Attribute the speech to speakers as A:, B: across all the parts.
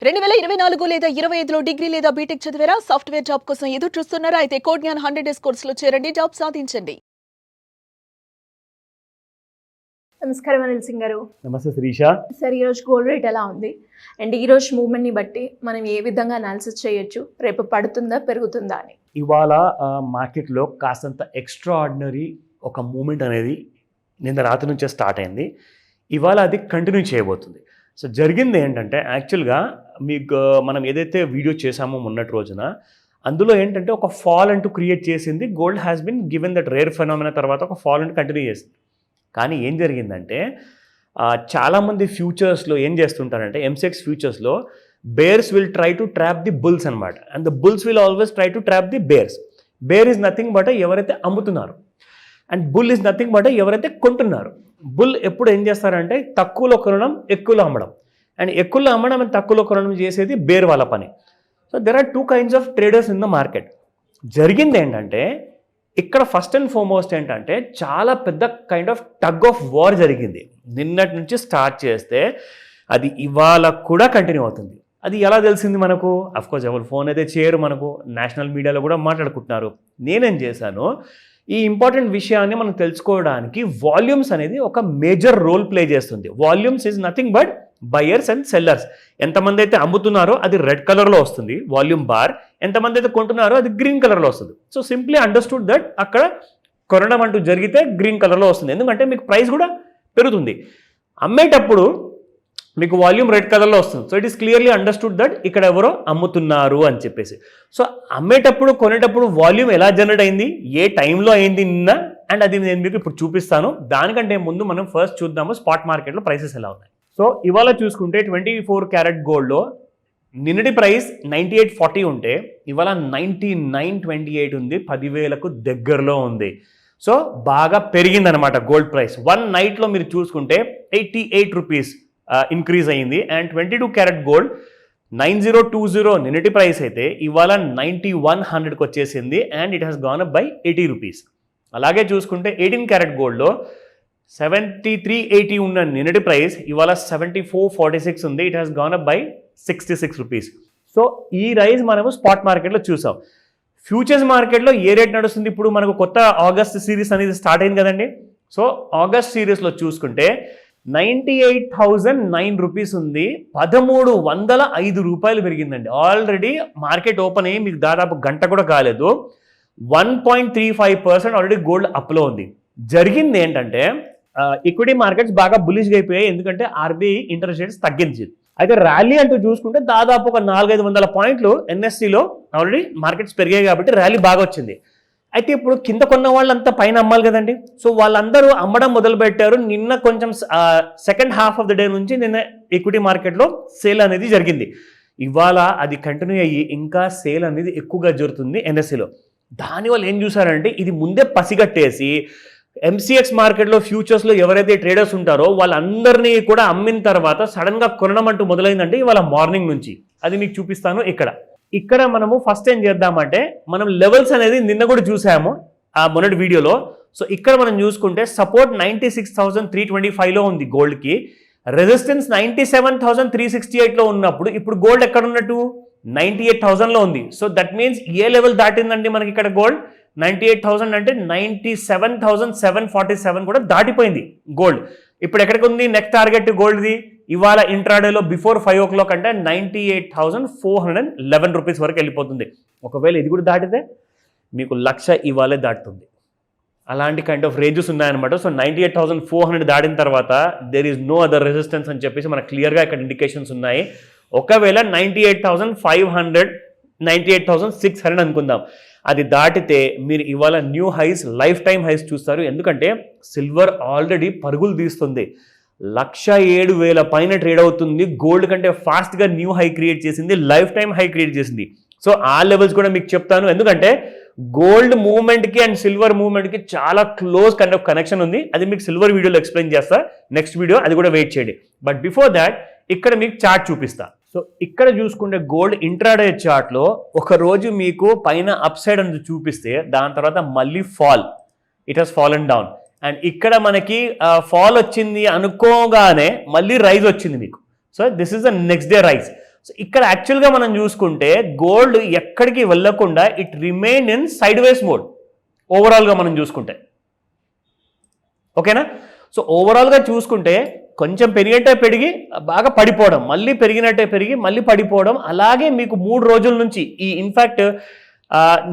A: 2024 లేదా 25లో డిగ్రీ లేదా బీటెక్ చదివారా? సాఫ్ట్‌వేర్ జాబ్ కోసం ఎదురు చూస్తున్నారా? అయితే కోడ్ జ్ఞాన్ 100 డేస్ కోర్సులో చేరండి, జాబ్ సాధించండి. నమస్కారం అనిల్ సింగ్ గారు.
B: నమస్తే శిరీష.
A: సార్, ఈరోజు గోల్డ్ రేట్ ఎలా ఉంది? అండ్ ఈరోజు మూవ్మెంట్ని బట్టి మనం ఏ విధంగా అనాలిసిస్ చేయొచ్చు? రేపు పడుతుందా పెరుగుతుందా అని?
B: ఇవాళ మార్కెట్లో కాస్తంత ఎక్స్ట్రాఆర్డినరీ ఒక మూమెంట్ అనేది నిన్న రాత్రి నుంచే స్టార్ట్ అయింది. ఇవాళ అది కంటిన్యూ చేయబోతుంది. సో జరిగింది ఏంటంటే, యాక్చువల్గా మీకు మనం ఏదైతే వీడియో చేసామో మొన్నటి రోజున, అందులో ఏంటంటే ఒక ఫాల్ అంటూ క్రియేట్ చేసింది. Gold has been given that rare phenomena తర్వాత ఒక ఫాల్ అంటూ కంటిన్యూ చేసింది. కానీ ఏం జరిగిందంటే, చాలామంది ఫ్యూచర్స్లో ఏం చేస్తుంటారంటే, ఎంసెక్స్ ఫ్యూచర్స్లో bears will try to trap the bulls అనమాట. And the bulls will always try to trap the bears. Bear is nothing but ఎవరైతే అమ్ముతున్నారు, and bull is nothing but ఎవరైతే కొంటున్నారు. బుల్ ఎప్పుడు ఏం చేస్తారంటే తక్కువలో కొనడం, ఎక్కువలో అమ్మడం. అండ్ ఎక్కువలో అమ్మడం అండ్ తక్కువలో కొనడం చేసేది బేర్ వాళ్ళ పని. So there are two kinds of traders in the market. జరిగింది ఏంటంటే, ఇక్కడ ఫస్ట్ అండ్ ఫార్మోస్ట్ ఏంటంటే చాలా పెద్ద kind of tug of war జరిగింది. నిన్నటి నుంచి స్టార్ట్ చేస్తే అది ఇవాళ కూడా కంటిన్యూ అవుతుంది. అది ఎలా తెలిసింది మనకు? అఫ్కోర్స్ ఎవరు ఫోన్ అయితే చేయరు, మనకు నేషనల్ మీడియాలో కూడా మాట్లాడుకుంటున్నారు. నేనేం చేశాను, ఈ ఇంపార్టెంట్ విషయాన్ని మనం తెలుసుకోవడానికి వాల్యూమ్స్ అనేది ఒక మేజర్ రోల్ ప్లే చేస్తుంది. Volumes is nothing but buyers and sellers. ఎంతమంది అయితే అమ్ముతున్నారో అది రెడ్ కలర్లో వస్తుంది వాల్యూమ్ బార్, ఎంతమంది అయితే కొంటున్నారో అది గ్రీన్ కలర్లో వస్తుంది. సో సింప్లీ అండర్స్టూడ్ దట్ అక్కడ కొనడం అంటూ జరిగితే గ్రీన్ కలర్లో వస్తుంది, ఎందుకంటే మీకు ప్రైస్ కూడా పెరుగుతుంది. అమ్మేటప్పుడు మీకు వాల్యూమ్ రెడ్ కలర్లో వస్తుంది. So it is clearly understood that ఇక్కడ ఎవరో అమ్ముతున్నారు అని చెప్పేసి. సో అమ్మేటప్పుడు కొనేటప్పుడు వాల్యూమ్ ఎలా జనరేట్ అయింది, ఏ టైంలో అయింది నిన్న, అండ్ అది నేను మీకు ఇప్పుడు చూపిస్తాను. దానికంటే ముందు మనం ఫస్ట్ చూద్దాము స్పాట్ మార్కెట్లో ప్రైసెస్ ఎలా ఉన్నాయి. సో ఇవాళ చూసుకుంటే 24 క్యారెట్ గోల్డ్లో నిన్నటి ప్రైస్ 98.40 ఉంటే ఇవాళ 99.28 ఉంది. 10,000కు దగ్గరలో ఉంది. సో బాగా పెరిగిందనమాట గోల్డ్ ప్రైస్. వన్ నైట్లో మీరు చూసుకుంటే 88 రూపీస్ ఇంక్రీజ్ అయ్యింది. అండ్ 22 క్యారెట్ గోల్డ్ 9020 నిన్నటి ప్రైస్ అయితే ఇవాళ 9100కి వచ్చేసింది. And it has gone up by 80 rupees. అలాగే చూసుకుంటే 18 క్యారెట్ గోల్డ్లో 7380 ఉన్న నిన్నటి ప్రైస్ ఇవాళ 7446 ఉంది. It has gone up by 66 rupees. So ఈ రైజ్ మనము స్పాట్ మార్కెట్లో చూసాం. ఫ్యూచర్స్ మార్కెట్లో ఏ రేట్ నడుస్తుంది? ఇప్పుడు మనకు కొత్త ఆగస్ట్ సిరీస్ అనేది స్టార్ట్ అయింది కదండి. సో ఆగస్ట్ సిరీస్లో చూసుకుంటే 98,009 రూపీస్ ఉంది. 1,305 రూపాయలు పెరిగిందండి. ఆల్రెడీ మార్కెట్ ఓపెన్ అయ్యి మీకు దాదాపు గంట కూడా కాలేదు. 1.35% ఆల్రెడీ గోల్డ్ అప్లో ఉంది. జరిగింది ఏంటంటే, ఈక్విటీ మార్కెట్స్ బాగా బులిష్గా అయిపోయాయి, ఎందుకంటే ఆర్బీఐ ఇంట్రెస్ట్ రేట్స్ తగ్గించింది. అయితే ర్యాలీ అంటూ చూసుకుంటే దాదాపు ఒక 400-500 పాయింట్లు ఎన్ఎస్సిలో ఆల్రెడీ మార్కెట్స్ పెరిగాయి కాబట్టి ర్యాలీ బాగా వచ్చింది. అయితే ఇప్పుడు కింద కొన్న వాళ్ళంతా పైన అమ్మాలి కదండి. సో వాళ్ళందరూ అమ్మడం మొదలుపెట్టారు. నిన్న కొంచెం second half of the day నుంచి నిన్న ఈక్విటీ మార్కెట్లో సేల్ అనేది జరిగింది. ఇవాళ అది కంటిన్యూ అయ్యి ఇంకా సేల్ అనేది ఎక్కువగా జరుగుతుంది ఎన్ఎస్సిలో. దానివల్ల ఏం చూసారంటే, ఇది ముందే పసిగట్టేసి ఎంసీఎక్స్ మార్కెట్లో ఫ్యూచర్స్లో ఎవరైతే ట్రేడర్స్ ఉంటారో వాళ్ళందరినీ కూడా అమ్మిన తర్వాత సడన్గా కొనడం అంటూ మొదలైందంటే ఇవాళ మార్నింగ్ నుంచి. అది మీకు చూపిస్తాను. ఇక్కడ మనము ఫస్ట్ ఏం చేద్దామంటే, మనం లెవెల్స్ అనేది నిన్న కూడా చూసాము ఆ మొన్నటి వీడియోలో. సో ఇక్కడ మనం చూసుకుంటే సపోర్ట్ 96,325లో ఉంది గోల్డ్కి, రెసిస్టెన్స్ 97,368లో ఉన్నప్పుడు ఇప్పుడు గోల్డ్ ఎక్కడ ఉన్నట్టు 98,000లో ఉంది. సో దట్ మీన్స్ ఏ లెవెల్ దాటిందండి మనకి ఇక్కడ గోల్డ్? 98,000 అంటే 97,747 కూడా దాటిపోయింది గోల్డ్. ఇప్పుడు ఎక్కడికి ఉంది నెక్స్ట్ టార్గెట్ గోల్డ్ది? ఇవాళ ఇంట్రాడేలో బిఫోర్ 5 o'clock అంటే 98,411 రూపీస్ వరకు వెళ్ళిపోతుంది. ఒకవేళ ఇది కూడా దాటితే మీకు 1,00,000 ఇవాళే దాటుతుంది. అలాంటి కైండ్ ఆఫ్ రేంజెస్ ఉన్నాయన్నమాట. సో 98,400 దాటిన తర్వాత there is no other resistance అని చెప్పేసి మనకు క్లియర్గా ఇక్కడ ఇండికేషన్స్ ఉన్నాయి. ఒకవేళ 98,500, 98,600 అనుకుందాం, అది దాటితే మీరు ఇవాళ new highs, lifetime highs చూస్తారు. ఎందుకంటే సిల్వర్ ఆల్రెడీ పరుగులు తీస్తుంది. 107,000 పైన ట్రేడ్ అవుతుంది. గోల్డ్ కంటే ఫాస్ట్గా న్యూ హై క్రియేట్ చేసింది, లైఫ్ టైం హై క్రియేట్ చేసింది. సో ఆ లెవెల్స్ కూడా మీకు చెప్తాను, ఎందుకంటే గోల్డ్ మూవ్మెంట్కి అండ్ సిల్వర్ మూవ్మెంట్కి చాలా క్లోజ్ కైండ్ ఆఫ్ కనెక్షన్ ఉంది. అది మీకు సిల్వర్ వీడియోలో ఎక్స్ప్లెయిన్ చేస్తా నెక్స్ట్ వీడియో, అది కూడా వెయిట్ చేయండి. బట్ బిఫోర్ దాట్ ఇక్కడ మీకు చార్ట్ చూపిస్తా. సో ఇక్కడ చూసుకుంటే గోల్డ్ ఇంట్రాడే చార్ట్లో ఒక రోజు మీకు పైన అప్ సైడ్ అనేది చూపిస్తే దాని తర్వాత మళ్ళీ fall, it has fallen down. And ఇక్కడ మనకి ఫాల్ వచ్చింది అనుకోగానే మళ్ళీ రైజ్ వచ్చింది మీకు. So this is the next day rise. So ఇక్కడ యాక్చువల్గా మనం చూసుకుంటే గోల్డ్ ఎక్కడికి వెళ్ళకుండా it remain in sideways mode ఓవరాల్గా మనం చూసుకుంటే. ఓకేనా? సో ఓవరాల్గా చూసుకుంటే కొంచెం పెరిగినట్టే పెరిగి బాగా పడిపోవడం, మళ్ళీ పెరిగినట్టే పెరిగి మళ్ళీ పడిపోవడం, అలాగే మీకు 3 రోజుల నుంచి ఈ ఇన్ఫ్యాక్ట్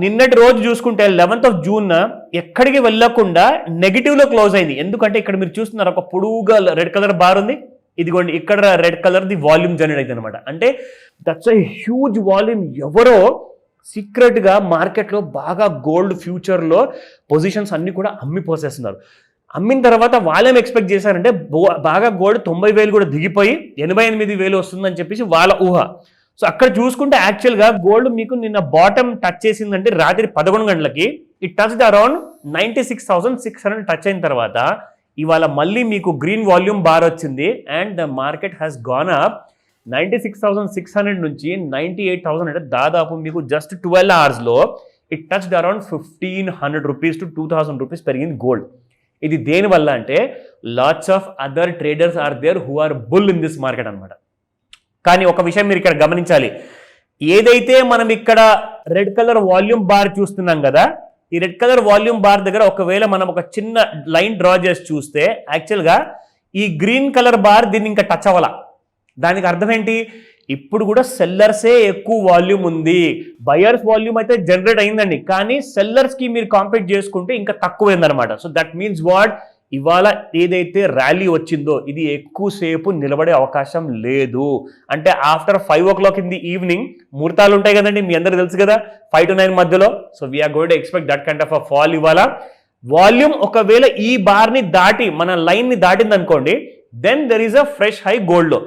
B: నిన్నటి రోజు చూసుకుంటే 11th June ఎక్కడికి వెళ్ళకుండా నెగిటివ్లో క్లోజ్ అయింది. ఎందుకంటే ఇక్కడ మీరు చూస్తున్నారు ఒక పొడువుగా రెడ్ కలర్ బార్ ఉంది, ఇదిగోండి ఇక్కడ రెడ్ కలర్ది వాల్యూమ్ జనరేట్ అయింది అనమాట. అంటే దట్స్ ఎ హ్యూజ్ వాల్యూమ్. ఎవరో సీక్రెట్గా మార్కెట్లో బాగా గోల్డ్ ఫ్యూచర్లో పొజిషన్స్ అన్ని కూడా అమ్మిపోసేస్తున్నారు. అమ్మిన తర్వాత వాళ్ళేం ఎక్స్పెక్ట్ చేశారంటే బాగా గోల్డ్ 90,000 కూడా దిగిపోయి 88,000 వస్తుందని చెప్పేసి వాళ్ళ ఊహ. సో అక్కడ చూసుకుంటే యాక్చువల్గా గోల్డ్ మీకు నిన్న బాటమ్ టచ్ చేసిందంటే రాత్రి 11 గంటలకి ఇట్ టచ్డ్ అరౌండ్ 96,600 టచ్ అయిన తర్వాత ఇవాళ మళ్ళీ మీకు గ్రీన్ వాల్యూమ్ బార్ వచ్చింది and the market has gone up 96,600 నుంచి 98,000. అంటే దాదాపు మీకు జస్ట్ 12 అవర్స్లో it touched around 1,500 rupees to 2,000 rupees పెరిగింది గోల్డ్. ఇది దేనివల్ల అంటే lots of other traders are there who are bull in this market అనమాట. కానీ ఒక విషయం మీరు ఇక్కడ గమనించాలి, ఏదైతే మనం ఇక్కడ రెడ్ కలర్ వాల్యూమ్ బార్ చూస్తున్నాం కదా, ఈ రెడ్ కలర్ వాల్యూమ్ బార్ దగ్గర ఒకవేళ మనం ఒక చిన్న లైన్ డ్రా చేసి చూస్తే యాక్చువల్గా ఈ గ్రీన్ కలర్ బార్ దీన్ని ఇంకా టచ్ అవ్వాల. దానికి అర్థం ఏంటి? ఇప్పుడు కూడా సెల్లర్సే ఎక్కువ వాల్యూమ్ ఉంది, బయర్స్ వాల్యూమ్ అయితే జనరేట్ అయిందండి, కానీ సెల్లర్స్కి మీరు కాంపీట్ చేసుకుంటే ఇంకా తక్కువైందనమాట. సో దట్ మీన్స్ వాట్, ఇవాళ ఏదైతే ర్యాలీ వచ్చిందో ఇది ఎక్కువసేపు నిలబడే అవకాశం లేదు. అంటే after 5 o'clock in the evening ముహూర్తాలు ఉంటాయి కదండి, మీ అందరికి తెలుసు కదా, 5 to 9 మధ్యలో. So we're going to expect that kind of a fall. ఇవాళ వాల్యూమ్ ఒకవేళ ఈ బార్ని దాటి మన లైన్ని దాటింది అనుకోండి, then there is a fresh high గోల్డ్లో.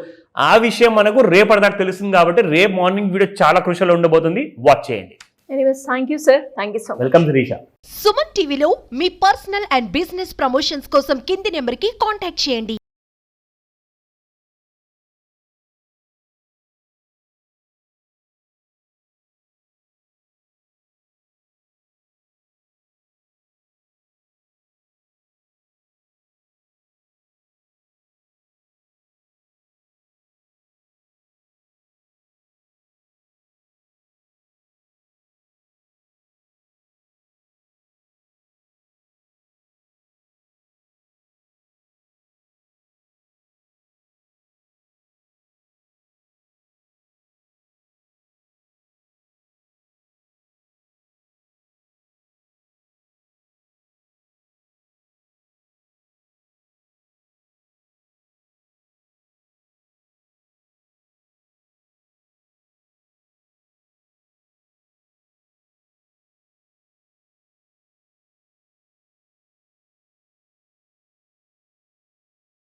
B: ఆ విషయం మనకు రేపటి దాకా తెలుస్తుంది కాబట్టి రేపు మార్నింగ్ వీడియో చాలా క్రూషియల్ ఉండబోతుంది, వాచ్ చేయండి.
C: Anyways thank you sir, thank you so much.
B: Welcome Shirisha.
D: Suman టీవీలో మీ పర్సనల్ అండ్ బిజినెస్ ప్రమోషన్స్ కోసం కింది నెంబర్కి కాంటాక్ట్ చేయండి.